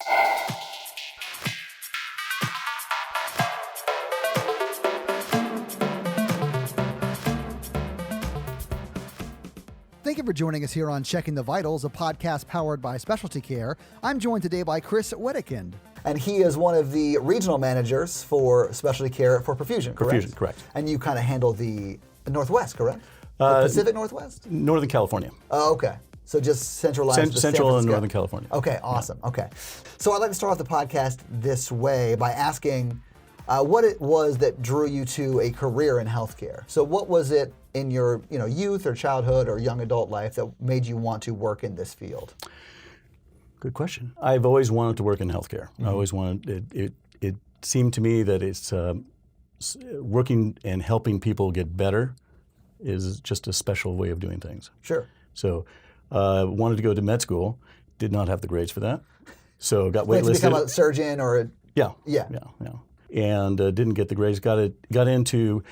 Thank you for joining us here on Checking the Vitals, a podcast powered by SpecialtyCare. I'm joined today by Cris Wedekind. And he is one of the regional managers for SpecialtyCare for perfusion, correct? Perfusion, correct. And you kind of handle the Northwest, correct? The Pacific Northwest? Northern California. Oh, okay. So just centralized to Central and Northern California. Okay, awesome. Yeah. Okay. So I'd like to start off the podcast this way by asking what it was that drew you to a career in healthcare. So what was it in your youth or childhood or young adult life that made you want to work in this field? Good question. I've always wanted to work in healthcare. I always wanted, it seemed to me that it's working and helping people get better is just a special way of doing things. Sure. So wanted to go to med school, did not have the grades for that. So got waitlisted. To become a surgeon or Yeah. And didn't get the grades. Got into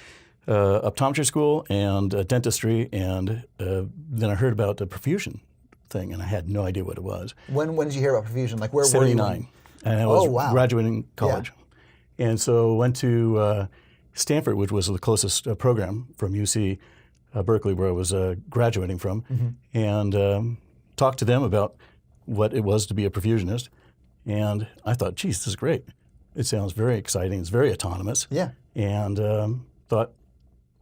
optometry school and dentistry, and then I heard about the perfusion thing, and I had no idea what it was. When did you hear about perfusion? Like where 79, were you? And I was graduating college. Yeah. And so went to Stanford, which was the closest program from UC Berkeley, where I was graduating from, and talked to them about what it was to be a perfusionist. And I thought, geez, this is great. It sounds very exciting. It's very autonomous. Yeah. And thought,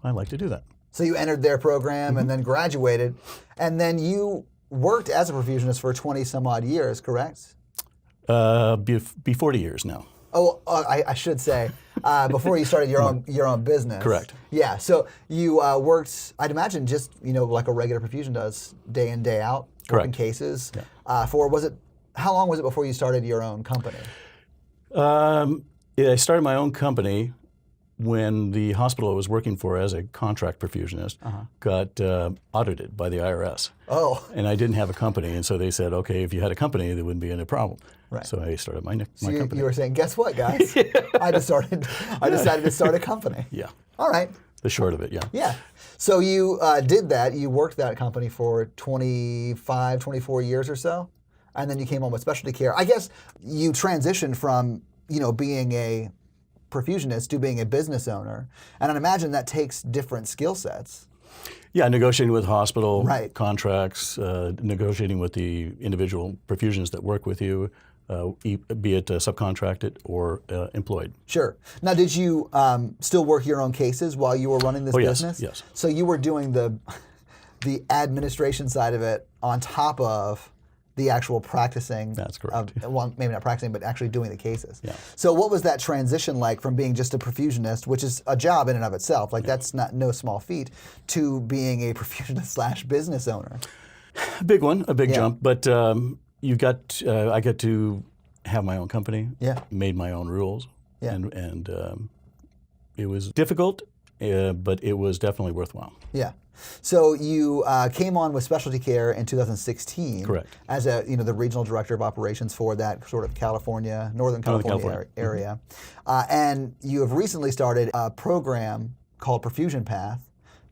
I'd like to do that. So you entered their program and then graduated, and then you worked as a perfusionist for 20 some odd years, correct? Be 40 years now. Oh, I should say, before you started your own business. Correct. Yeah. So you worked, I'd imagine, just like a regular perfusion does, day in, day out, working cases. Yeah. How long was it before you started your own company? I started my own company when the hospital I was working for as a contract perfusionist got audited by the IRS. Oh. And I didn't have a company, and so they said, okay, if you had a company, there wouldn't be any problem. Right. So I started my company. You were saying, guess what, guys? I decided to start a company. Yeah. All right. The short of it, yeah. Yeah. So you did that. You worked that company for 25, 24 years or so, and then you came on with SpecialtyCare. I guess you transitioned from being a perfusionist to being a business owner, and I'd imagine that takes different skill sets. Yeah, negotiating with hospital contracts, negotiating with the individual perfusionists that work with you, be it subcontracted or employed. Sure. Now, did you still work your own cases while you were running this business? Yes. So you were doing the administration side of it on top of the actual practicing. That's correct. Well, maybe not practicing, but actually doing the cases. Yeah. So what was that transition like from being just a perfusionist, which is a job in and of itself, that's no small feat, to being a perfusionist / business owner? A big one, a big jump, but I got to have my own company, made my own rules, and it was difficult, but it was definitely worthwhile. Yeah. So you came on with SpecialtyCare in 2016. Correct. As the regional director of operations for that sort of Northern California area. And you have recently started a program called Perfusion Path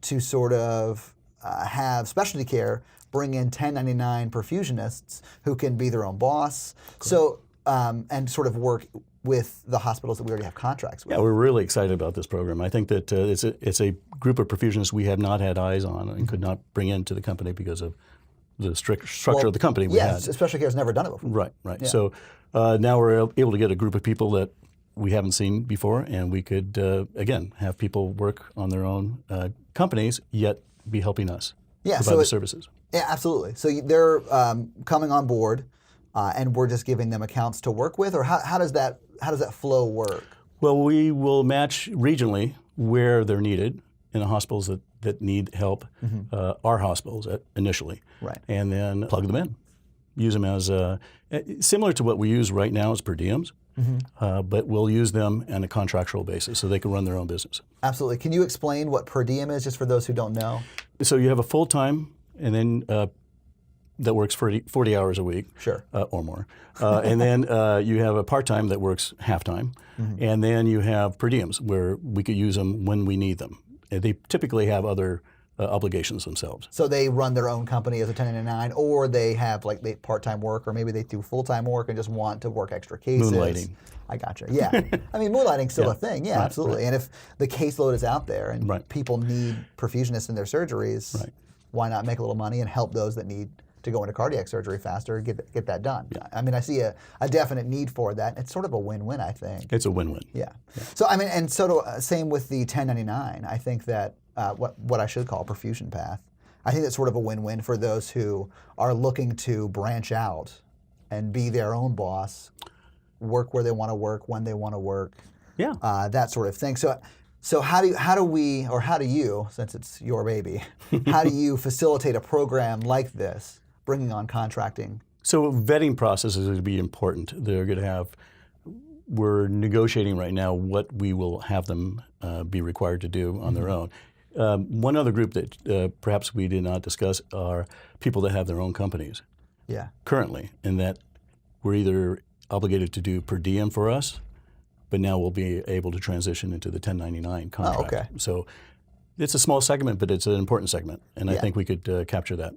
to sort of have SpecialtyCare bring in 1099 perfusionists who can be their own boss. Correct. So and sort of work with the hospitals that we already have contracts with. Yeah, we're really excited about this program. I think that it's a group of perfusionists we have not had eyes on and could not bring into the company because of the strict structure of the company we had. SpecialtyCare has never done it before. Right. Yeah. So now we're able to get a group of people that we haven't seen before, and we could, again, have people work on their own companies, yet be helping us provide the services. Yeah, absolutely. So they're coming on board, and we're just giving them accounts to work with, or how does that flow work? Well, we will match regionally where they're needed in the hospitals that need help, our hospitals initially, and then plug them in. Use them as similar to what we use right now as per diems, but we'll use them on a contractual basis so they can run their own business. Absolutely. Can you explain what per diem is, just for those who don't know? So you have a full-time, and then that works 40 hours a week, or more. And then you have a part-time that works half-time. And then you have per diems where we could use them when we need them. And they typically have other obligations themselves. So they run their own company as a 1099, or they have they part-time work, or maybe they do full-time work and just want to work extra cases. Moonlighting. I gotcha. Yeah. I mean, moonlighting's still a thing. Yeah, right, absolutely. Right. And if the caseload is out there and people need perfusionists in their surgeries, why not make a little money and help those that need to go into cardiac surgery faster and get that done? Yeah. I mean, I see a definite need for that. It's sort of a win-win, I think. It's a win-win. Yeah. So, I mean, and same with the 1099. I think that what I should call perfusion path, I think that's sort of a win-win for those who are looking to branch out and be their own boss, work where they want to work, when they want to work, that sort of thing. So how do you, since it's your baby, how do you facilitate a program like this, bringing on contracting? So vetting process is going to be important. They're going to have, we're negotiating right now what we will have them be required to do on their own. One other group that perhaps we did not discuss are people that have their own companies currently, and that we're either obligated to do per diem for us, but now we'll be able to transition into the 1099 contract. Oh, okay. So it's a small segment, but it's an important segment, and I think we could capture that.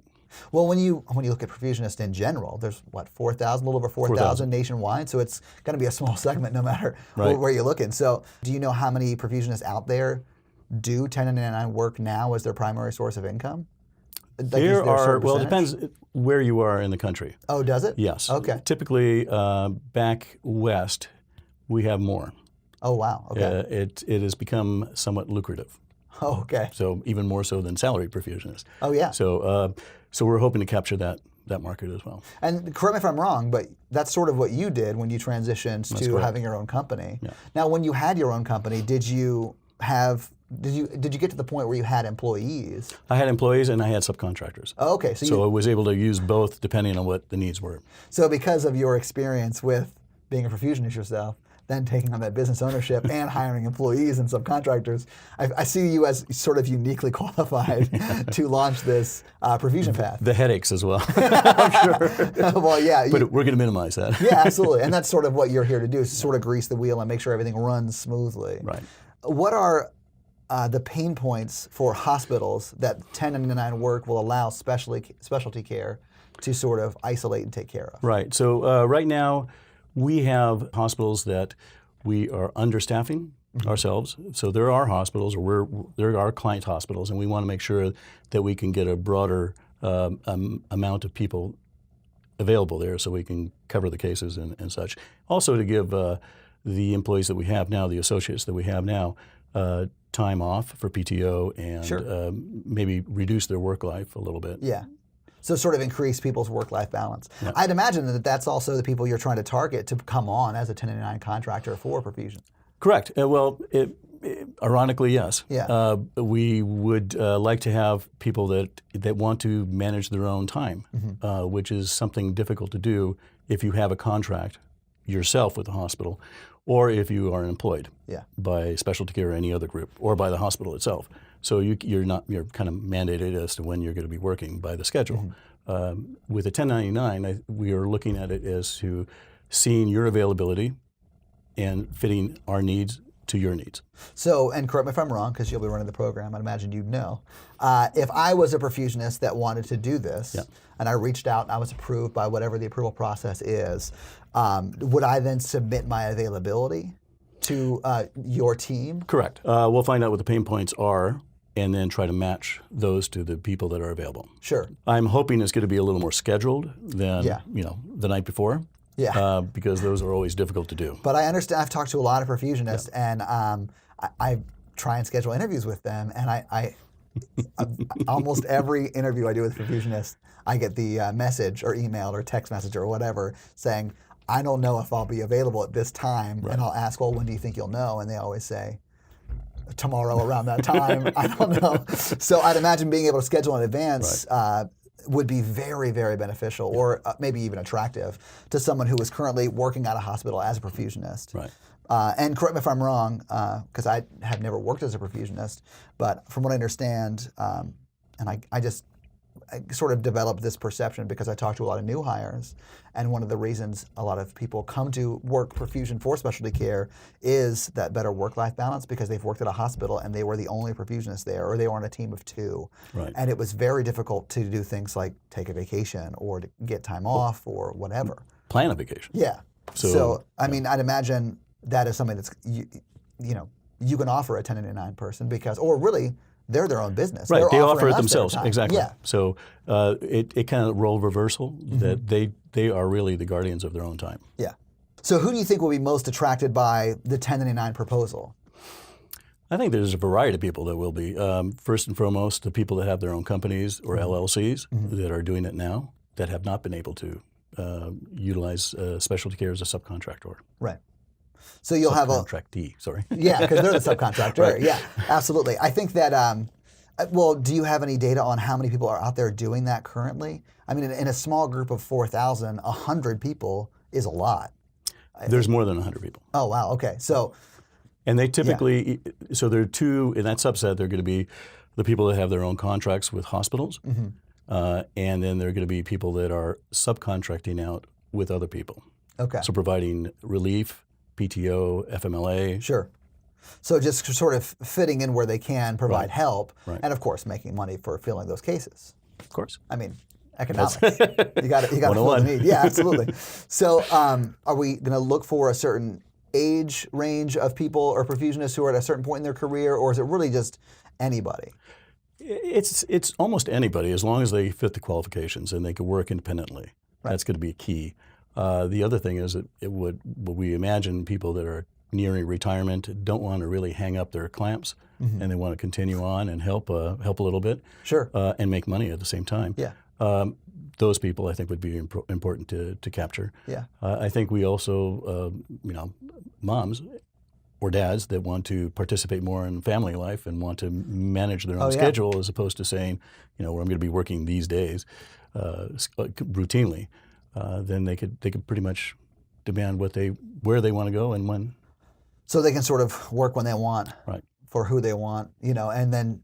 Well, when you look at perfusionists in general, there's what, 4,000, a little over 4,000 nationwide, so it's going to be a small segment no matter where you're looking. So do you know how many perfusionists out there do 1099 work now as their primary source of income? There are, well, it depends where you are in the country. Oh, does it? Yes. Okay. Typically, back west, we have more. Oh, wow. Okay. It has become somewhat lucrative. Oh, okay. So even more so than salaried perfusionists. Oh, yeah. So we're hoping to capture that market as well. And correct me if I'm wrong, but that's sort of what you did when you transitioned to having your own company. Yeah. Now, when you had your own company, did you get to the point where you had employees? I had employees and I had subcontractors. Oh, okay. So I was able to use both depending on what the needs were. So because of your experience with being a perfusionist yourself, then taking on that business ownership and hiring employees and subcontractors, I see you as sort of uniquely qualified to launch this perfusion path. The headaches as well, I'm sure. Well, yeah. But we're going to minimize that. Yeah, absolutely. And that's sort of what you're here to do, is to sort of grease the wheel and make sure everything runs smoothly. Right. What are the pain points for hospitals that 1099 work will allow specialty care to sort of isolate and take care of? Right. So right now, we have hospitals that we are understaffing ourselves. So there are hospitals, or there are client hospitals, and we want to make sure that we can get a broader amount of people available there so we can cover the cases and such. Also to give the employees that we have now, the associates that we have now, time off for PTO and maybe reduce their work life a little bit. Yeah. So sort of increase people's work-life balance. Yeah. I'd imagine that that's also the people you're trying to target to come on as a 1099 contractor for perfusion. Correct. Well, ironically, yes. Yeah. We would like to have people that want to manage their own time, which is something difficult to do if you have a contract yourself with the hospital, or if you are employed by SpecialtyCare or any other group, or by the hospital itself. So you're kind of mandated as to when you're going to be working by the schedule. With a 1099, we are looking at it as to seeing your availability and fitting our needs to your needs. So, and correct me if I'm wrong, because you'll be running the program, I'd imagine you'd know. If I was a perfusionist that wanted to do this, and I reached out and I was approved by whatever the approval process is, would I then submit my availability to your team? Correct. We'll find out what the pain points are and then try to match those to the people that are available. Sure. I'm hoping it's going to be a little more scheduled than the night before. Yeah. Because those are always difficult to do. But I understand, I've talked to a lot of perfusionists, and I try and schedule interviews with them, and I almost every interview I do with a perfusionist, I get the message or email or text message or whatever saying, I don't know if I'll be available at this time, and I'll ask, well, when do you think you'll know? And they always say, tomorrow around that time. I don't know. So I'd imagine being able to schedule in advance would be very, very beneficial, or maybe even attractive to someone who is currently working at a hospital as a perfusionist. Right. And correct me if I'm wrong, because I have never worked as a perfusionist, but from what I understand, and I just sort of developed this perception because I talk to a lot of new hires, and one of the reasons a lot of people come to work perfusion for specialty care is that better work-life balance, because they've worked at a hospital and they were the only perfusionist there, or they were on a team of 2. Right. And it was very difficult to do things like take a vacation or to get time off or whatever. Plan a vacation. Yeah. So I mean, I'd imagine that is something that's, you know, you can offer a 1099 person because, or really, they're their own business. Right, they offer it us themselves, their time. exactly. Yeah. So it kind of role reversal, that they are really the guardians of their own time. Yeah. So who do you think will be most attracted by the 1099 proposal? I think there's a variety of people that will be. First and foremost, the people that have their own companies or LLCs that are doing it now that have not been able to utilize specialty care as a subcontractor. Right. So you'll have a subcontractee. Sorry. Yeah, because they're the subcontractor. Right. Yeah, absolutely. I think that. Well, do you have any data on how many people are out there doing that currently? I mean, in a small group of 4,000, 100 people is a lot. There's more than 100 people. Oh wow. Okay. So. And they typically, so there are 2 in that subset. They're going to be the people that have their own contracts with hospitals, and then there are going to be people that are subcontracting out with other people. Okay. So providing relief, PTO, FMLA. Sure. So just sort of fitting in where they can provide help, and of course making money for filling those cases. Of course. I mean, economics. you got to fill the need. Yeah, absolutely. So are we going to look for a certain age range of people or perfusionists who are at a certain point in their career, or is it really just anybody? It's almost anybody, as long as they fit the qualifications and they can work independently. Right. That's going to be a key. The other thing is that we imagine people that are nearing retirement don't want to really hang up their clamps, and they want to continue on and help a little bit, sure, and make money at the same time. Yeah. Those people I think would be important to capture. Yeah. I think we also, moms or dads that want to participate more in family life and want to manage their own schedule, as opposed to saying, where I'm going to be working these days routinely. Then they could pretty much demand where they want to go and when. So they can sort of work when they want, right, for who they want, and then,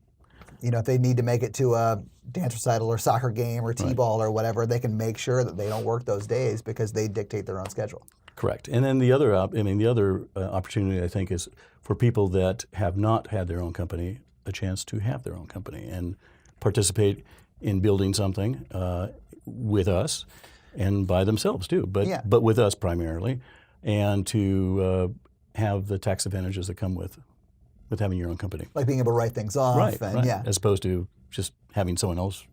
if they need to make it to a dance recital or soccer game or t-ball or whatever, they can make sure that they don't work those days because they dictate their own schedule. Correct. And then the other opportunity I think is for people that have not had their own company, a chance to have their own company and participate in building something with us. And by themselves too, but with us primarily, and to have the tax advantages that come with having your own company. Like being able to write things off. Right, and, yeah. As opposed to just having someone else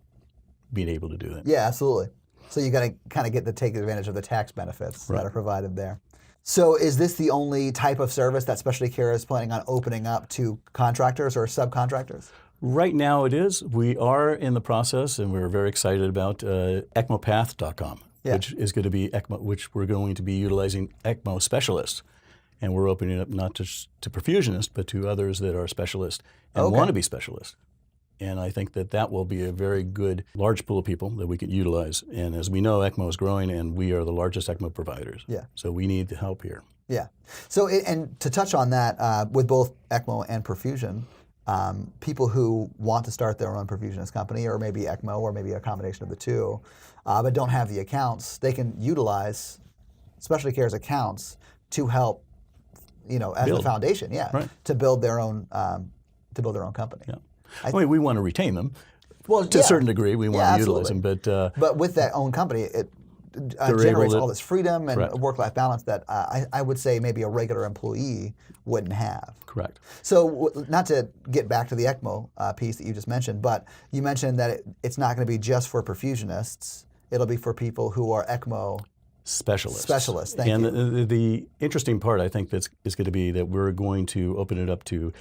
being able to do that. Yeah, absolutely. So you got to kind of get to take advantage of the tax benefits that are provided there. So is this the only type of service that Specialty Care is planning on opening up to contractors or subcontractors? Right now it is. We are in the process, and we're very excited about ECMOpath.com, which is going to be ECMO, which we're going to be utilizing ECMO specialists. And we're opening it up not just to perfusionists, but to others that are specialists and want to be specialists. And I think that will be a very good, large pool of people that we can utilize. And as we know, ECMO is growing, and we are the largest ECMO providers. Yeah. So we need the help here. Yeah. So, and to touch on that, with both ECMO and perfusion, people who want to start their own perfusionist company, or maybe ECMO, or maybe a combination of the two, but don't have the accounts, they can utilize Specialty Care's accounts to help, as the foundation, to build their own company. Yeah. I mean, we want to retain them. Well, to a certain degree, we want to utilize them, but with that own company, it generates all this freedom and work-life balance that I would say maybe a regular employee wouldn't have. Correct. So not to get back to the ECMO piece that you just mentioned, but you mentioned that it's not going to be just for perfusionists. It'll be for people who are ECMO specialists. Thank you. And the interesting part, I think, is going to be that we're going to open it up to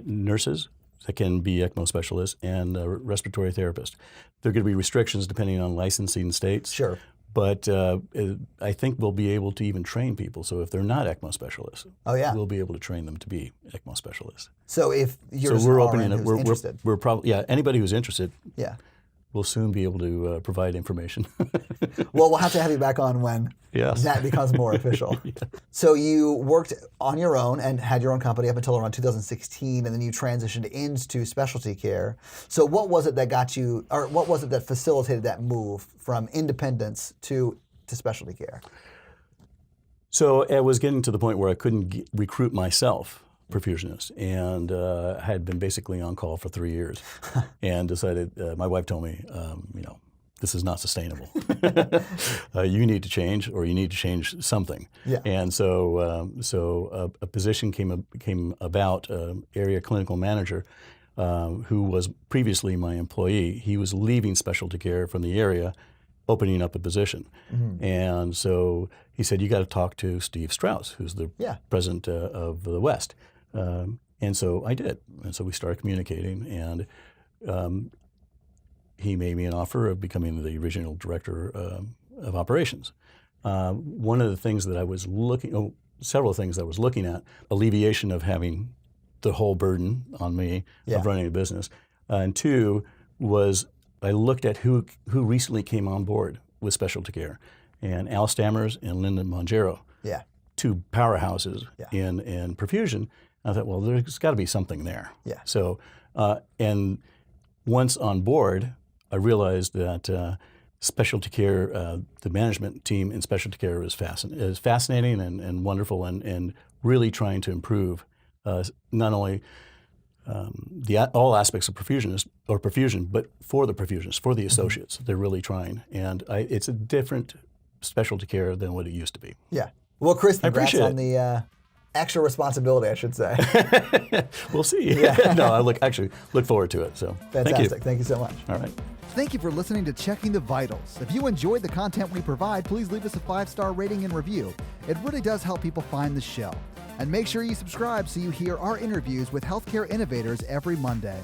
nurses that can be ECMO specialists and respiratory therapists. There are going to be restrictions depending on licensing states. Sure. But I think we'll be able to even train people. So if they're not ECMO specialists, we'll be able to train them to be ECMO specialists. So if you're we're opening it. We're interested. We're probably anybody who's interested. Yeah. we'll soon be able to provide information. Well, we'll have to have you back on when that becomes more official. Yeah. So you worked on your own and had your own company up until around 2016, and then you transitioned into specialty care. So what was it that got you, or what was it that facilitated that move from independence to specialty care? So I was getting to the point where I couldn't recruit myself perfusionist, and had been basically on call for 3 years, and decided. My wife told me, this is not sustainable. You need to change, or you need to change something. Yeah. And so a position came about. Area clinical manager, who was previously my employee, he was leaving specialty care from the area, opening up a position. Mm-hmm. And so he said, you got to talk to Steve Strauss, who's the president of the West. And so I did. And so we started communicating, and he made me an offer of becoming the regional director of operations. One of the things that I was several things that I was looking at, alleviation of having the whole burden on me of running a business. And two was I looked at who recently came on board with specialty care, and Al Stammers and Linda Mongero, two powerhouses in perfusion. I thought, well, there's got to be something there. Yeah. So, and once on board, I realized that specialty care, the management team in specialty care is fascinating and wonderful, and really trying to improve not only all aspects of perfusion, but for the perfusionists, for the associates. Mm-hmm. They're really trying, and it's a different specialty care than what it used to be. Yeah. Well, Cris, congrats on the extra responsibility, I should say. We'll see. Yeah. No, I look forward to it. So fantastic. Thank you so much. All right. Thank you for listening to Checking the Vitals. If you enjoyed the content we provide, please leave us a 5-star rating and review. It really does help people find the show. And make sure you subscribe so you hear our interviews with healthcare innovators every Monday.